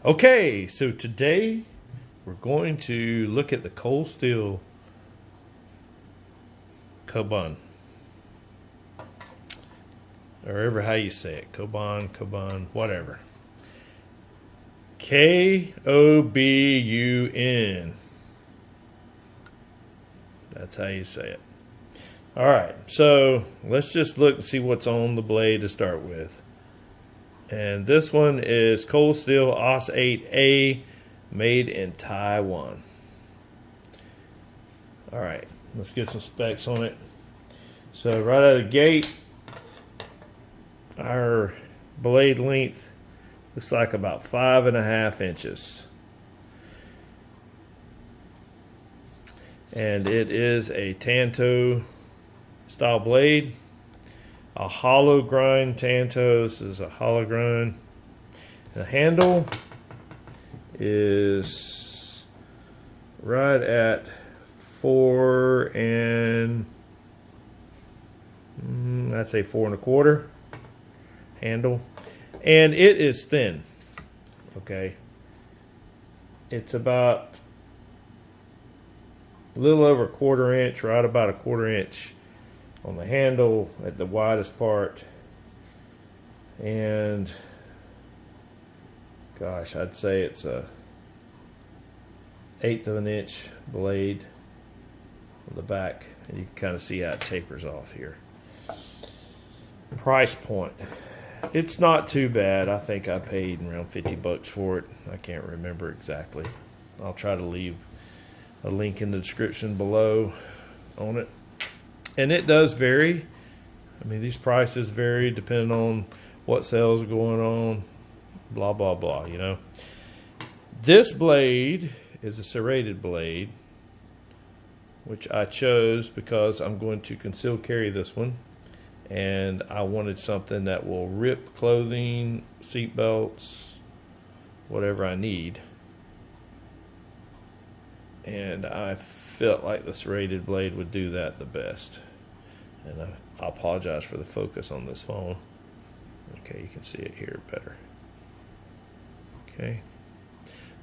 Okay, so today we're going to look at the cold steel Kobun, or ever how you say it, Kobun, whatever. Kobun. That's how you say it. All right, so let's just look and see what's on the blade to start with. And this one is Cold Steel OS 8A, made in Taiwan. All right, let's get some specs on it. So right out of the gate, our blade length looks like about 5.5 inches. And it is a Tanto style blade. A hollow grind Tanto. This is a hollow grind. The handle is right at 4 and I'd say 4 1/4 handle, and it is thin. Okay, it's about a little over 1/4 inch, right about 1/4 inch on the handle at the widest part, and gosh, I'd say it's a 1/8 of an inch blade on the back, and you can kind of see how it tapers off here. Price point, it's not too bad. I think I paid around 50 bucks for it. I can't remember exactly. I'll try to leave a link in the description below on it. And it does vary. I mean, these prices vary depending on what sales are going on, blah, blah, blah, you know. This blade is a serrated blade, which I chose because I'm going to conceal carry this one. And I wanted something that will rip clothing, seat belts, whatever I need. And I felt like the serrated blade would do that the best. And I apologize for the focus on this phone. Okay, you can see it here better. Okay,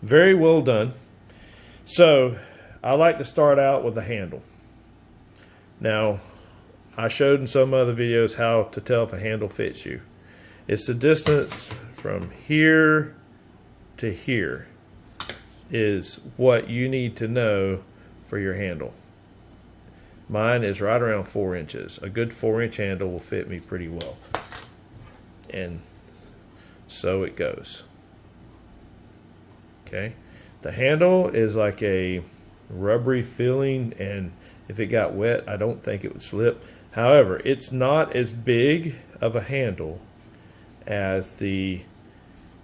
very well done. So I like to start out with the handle. Now, I showed in some other videos how to tell if a handle fits you. It's the distance from here to here is what you need to know for your handle. Mine is right around 4 inches. A good 4-inch handle will fit me pretty well. And so it goes. Okay. The handle is like a rubbery feeling, and if it got wet, I don't think it would slip. However, it's not as big of a handle as the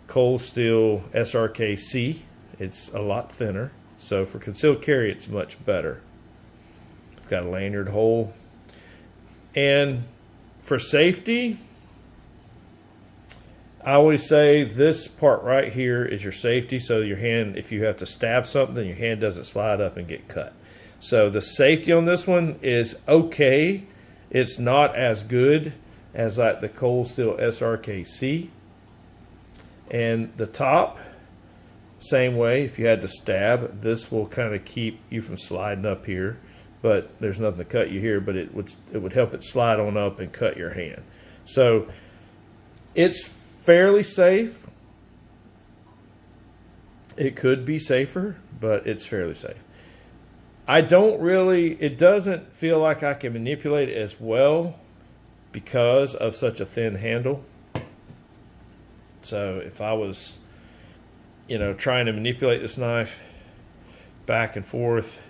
Cold Steel SRK-C. It's a lot thinner, so for concealed carry, it's much better. It's got a lanyard hole. And for safety, I always say this part right here is your safety, so your hand, if you have to stab something, your hand doesn't slide up and get cut. So the safety on this one is okay. It's not as good as like the Cold Steel SRK-C. And the top, same way. If you had to stab, this will kind of keep you from sliding up here. But there's nothing to cut you here, but it would help it slide on up and cut your hand. So it's fairly safe. It could be safer, but it's fairly safe. It doesn't feel like I can manipulate it as well because of such a thin handle. So if I was, trying to manipulate this knife back and forth,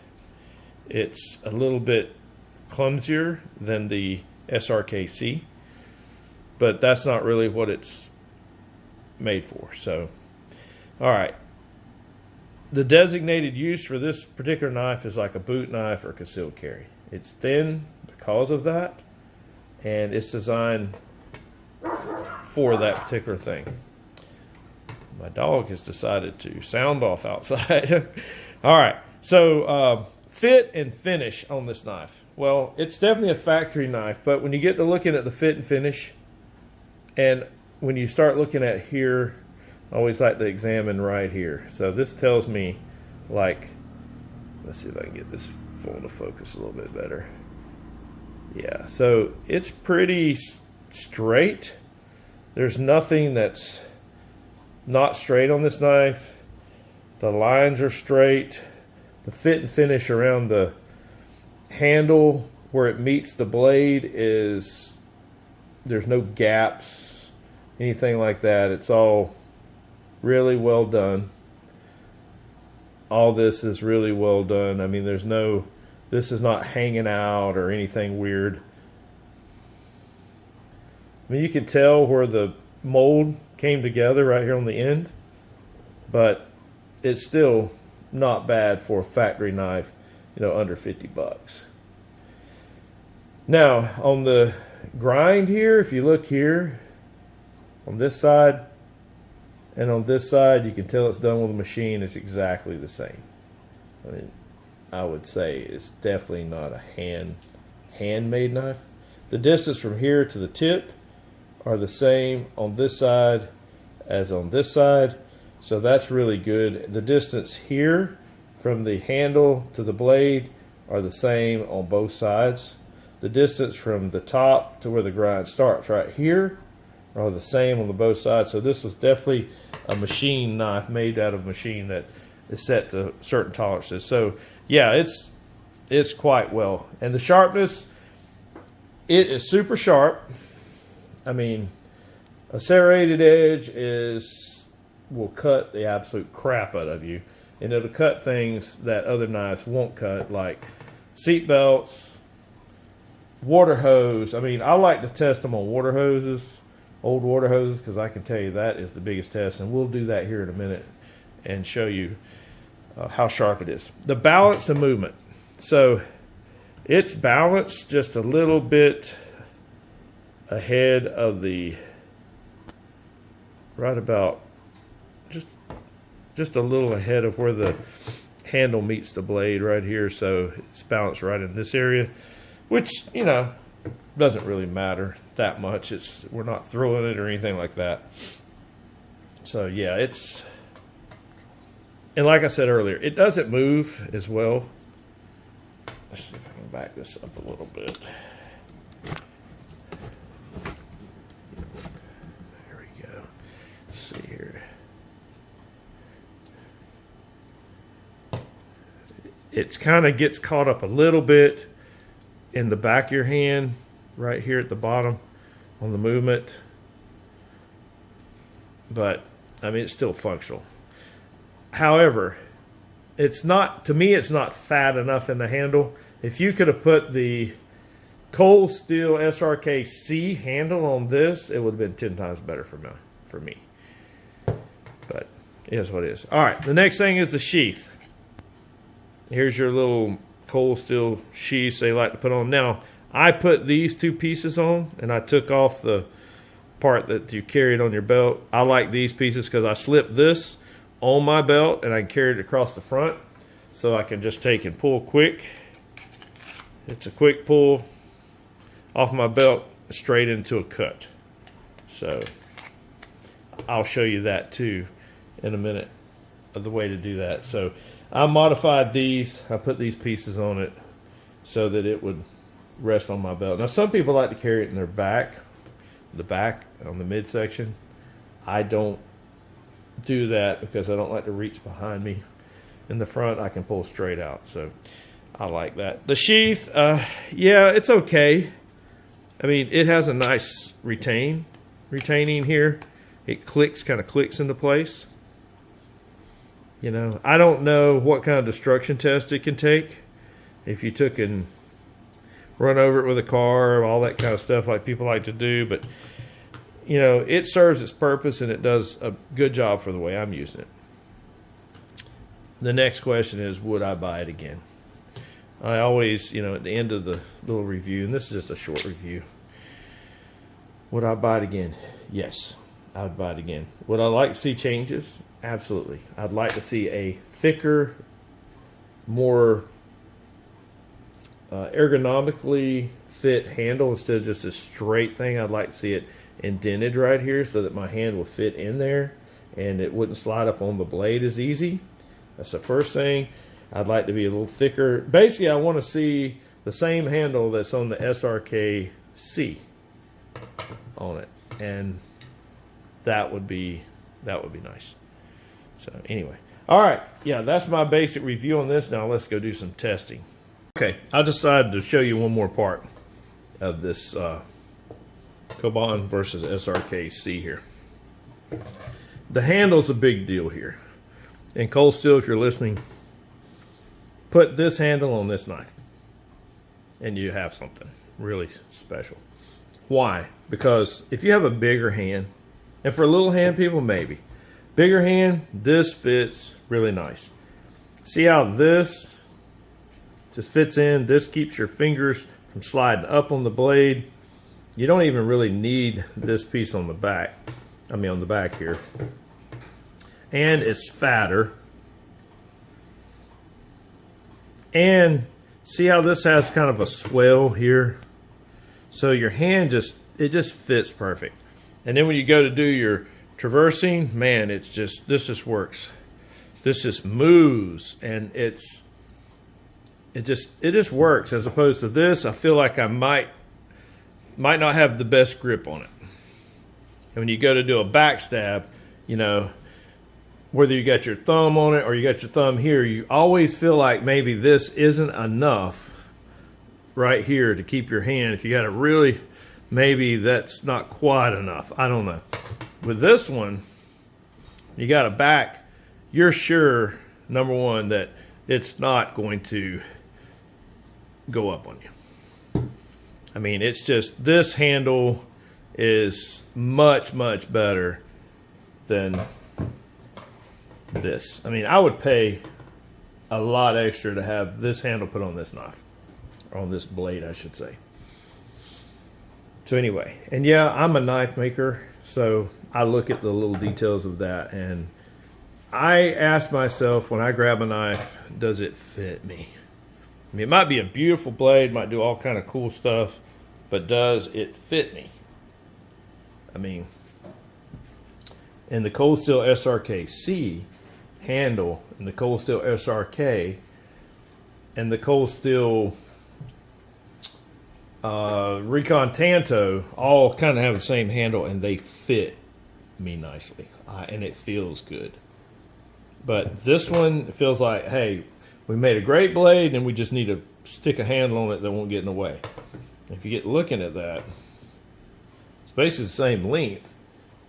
it's a little bit clumsier than the SRK-C, but that's not really what it's made for. So, all right. The designated use for this particular knife is like a boot knife or concealed carry. It's thin because of that, and it's designed for that particular thing. My dog has decided to sound off outside. All right, so fit and finish on this knife. Well, it's definitely a factory knife, but when you get to looking at the fit and finish, and when you start looking at here, I always like to examine right here. So this tells me, like, let's see if I can get this phone to focus a little bit better. Yeah, so it's pretty straight. There's nothing that's not straight on this knife. The lines are straight. The fit and finish around the handle where it meets the blade is, there's no gaps, anything like that. It's all really well done. All this is really well done. I mean, there's no, this is not hanging out or anything weird. I mean, you can tell where the mold came together right here on the end, but it's still not bad for a factory knife, you know, under 50 bucks. Now, on the grind here, if you look here, on this side and on this side, you can tell it's done with a machine. It's exactly the same. I mean, I would say it's definitely not a handmade knife. The distance from here to the tip are the same on this side as on this side, so that's really good. The distance here from the handle to the blade are the same on both sides. The distance from the top to where the grind starts right here are the same on the both sides. So this was definitely a machine knife made out of a machine that is set to certain tolerances. So yeah, it's quite well. And the sharpness, it is super sharp. I mean, a serrated edge will cut the absolute crap out of you, and it'll cut things that other knives won't cut, like seat belts, water hose. I mean, I like to test them on water hoses, old water hoses, because I can tell you that is the biggest test, and we'll do that here in a minute and show you how sharp it is. The balance and movement. So it's balanced just a little bit ahead of the, right about, just a little ahead of where the handle meets the blade right here. So it's balanced right in this area, which, you know, doesn't really matter that much. We're not throwing it or anything like that. So yeah, and like I said earlier, it doesn't move as well. Let's see if I can back this up a little bit. There we go. Let's see here. It kind of gets caught up a little bit in the back of your hand, right here at the bottom on the movement. But, I mean, it's still functional. However, it's not, to me, it's not fat enough in the handle. If you could have put the Cold Steel SRK C handle on this, it would have been 10 times better for me. But it is what it is. All right, the next thing is the sheath. Here's your little Cold Steel sheaths they like to put on. Now, I put these two pieces on, and I took off the part that you carried on your belt. I like these pieces because I slip this on my belt, and I can carry it across the front, so I can just take and pull quick. It's a quick pull off my belt straight into a cut. So I'll show you that too in a minute, of the way to do that. So I modified these. I put these pieces on it so that it would rest on my belt. Now, some people like to carry it in their back, the back on the midsection. I don't do that because I don't like to reach behind me. In the front, I can pull straight out, so I like that. The sheath, yeah, it's okay. I mean, it has a nice retaining here. It kind of clicks into place. You know, I don't know what kind of destruction test it can take. If you took and run over it with a car, all that kind of stuff like people like to do, but you know, it serves its purpose and it does a good job for the way I'm using it. The next question is, would I buy it again? I always, you know, at the end of the little review, and this is just a short review, would I buy it again? Yes, I would buy it again. Would I like to see changes? Absolutely. I'd like to see a thicker, more ergonomically fit handle instead of just a straight thing. I'd like to see it indented right here so that my hand will fit in there and it wouldn't slide up on the blade as easy. That's the first thing. I'd like to be a little thicker. Basically, I want to see the same handle that's on the SRK-C on it, and that would be nice. So anyway, all right, yeah, that's my basic review on this. Now let's go do some testing. Okay, I decided to show you one more part of this Kobun versus SRK-C here. The handle's a big deal here. And Cold Steel, if you're listening, put this handle on this knife and you have something really special. Why? Because if you have a bigger hand, and for little hand people, maybe. Bigger hand, this fits really nice. See how this just fits in? This keeps your fingers from sliding up on the blade. You don't even really need this piece on the back. I mean on the back here. And it's fatter. And see how this has kind of a swell here? So your hand just fits perfect. And then when you go to do your traversing, man, it's just, this just works. This just moves, and it just works. As opposed to this, I feel like I might not have the best grip on it. And when you go to do a backstab, you know, whether you got your thumb on it or you got your thumb here, you always feel like maybe this isn't enough right here to keep your hand. If you got it really, maybe that's not quite enough. I don't know. With this one, you got a back, you're sure, number one, that it's not going to go up on you. I mean, it's just, this handle is much, much better than this. I mean, I would pay a lot extra to have this handle put on this knife, or on this blade, I should say. So anyway, and yeah, I'm a knife maker, so I look at the little details of that, and I ask myself when I grab a knife, does it fit me? I mean, it might be a beautiful blade, might do all kind of cool stuff, but does it fit me? I mean, in the Cold Steel SRK-C handle, and the Cold Steel SRK, and the Cold Steel Recon Tanto all kind of have the same handle, and they fit me nicely, and it feels good. But this one feels like, hey, we made a great blade and we just need to stick a handle on it that won't get in the way. If you get looking at that, it's basically the same length.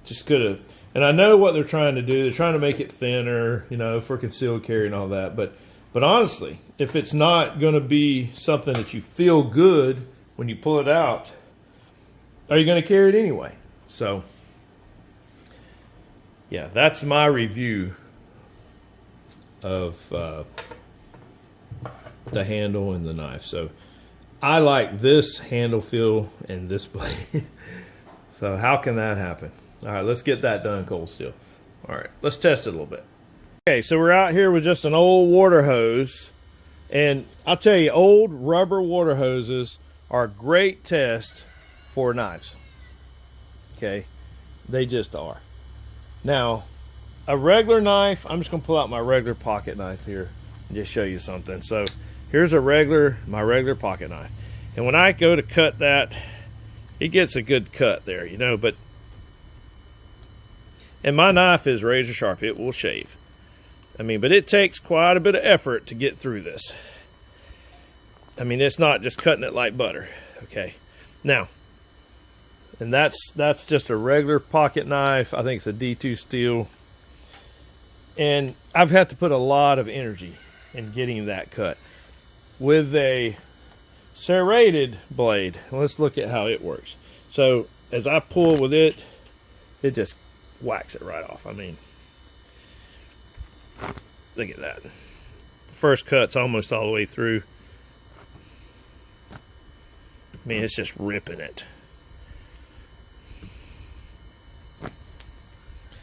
Just could have, and I know what they're trying to do. They're trying to make it thinner, you know, for concealed carry and all that. But honestly, if it's not going to be something that you feel good when you pull it out, are you going to carry it anyway? So, yeah, that's my review of the handle and the knife. So I like this handle feel and this blade. So how can that happen? All right, let's get that done, Cold Steel. All right, let's test it a little bit. Okay, so we're out here with just an old water hose, and I'll tell you, old rubber water hoses are a great test for knives. Okay, they just are. Now, a regular knife, I'm just gonna pull out my regular pocket knife here and just show you something. So here's my regular pocket knife. And when I go to cut that, it gets a good cut there, you know, and my knife is razor sharp, it will shave. I mean, but it takes quite a bit of effort to get through this. I mean, it's not just cutting it like butter, okay? Now, and that's just a regular pocket knife. I think it's a D2 steel. And I've had to put a lot of energy in getting that cut. With a serrated blade, let's look at how it works. So as I pull with it, it just whacks it right off. I mean, look at that. The first cut's almost all the way through. I mean, it's just ripping it.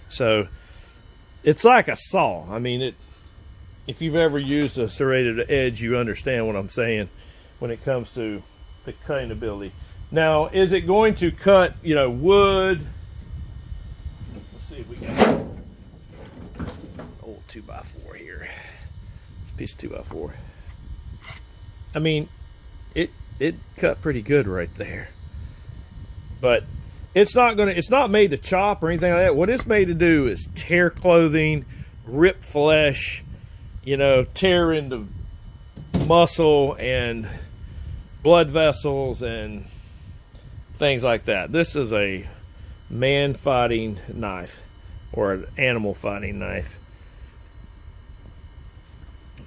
So it's like a saw. I mean, if you've ever used a serrated edge, you understand what I'm saying when it comes to the cutting ability. Now, is it going to cut, you know, wood? Let's see if we can. old 2x4 here. It's a piece of 2x4. I mean, it cut pretty good right there. But it's not made to chop or anything like that. What it's made to do is tear clothing, rip flesh, you know, tear into muscle and blood vessels and things like that. This is a man fighting knife, or an animal fighting knife.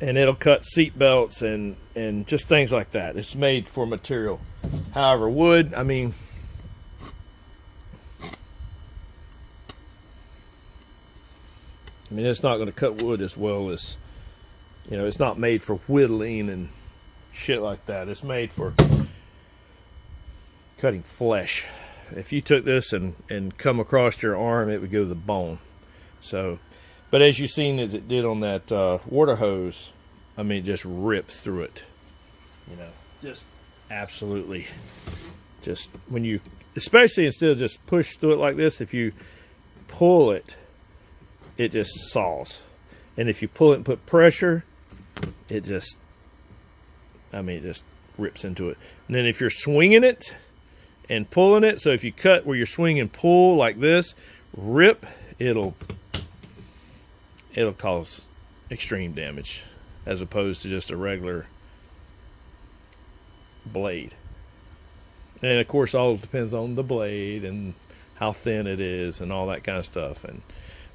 And it'll cut seat belts and just things like that. It's made for material. However, wood, I mean, it's not going to cut wood as well as, you know, it's not made for whittling and shit like that. It's made for cutting flesh. If you took this and come across your arm, it would go to the bone. So, but as you've seen as it did on that water hose, I mean, it just rips through it. You know, just absolutely. Just when you, especially instead of just push through it like this, if you pull it, it just saws. And if you pull it and put pressure, it just, I mean, it just rips into it. And then if you're swinging it and pulling it, so if you cut where you're swing and pull like this, rip, it'll cause extreme damage as opposed to just a regular blade. And of course, all depends on the blade and how thin it is and all that kind of stuff and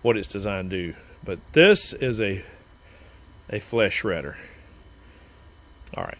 what it's designed to do. But this is a flesh shredder. All right.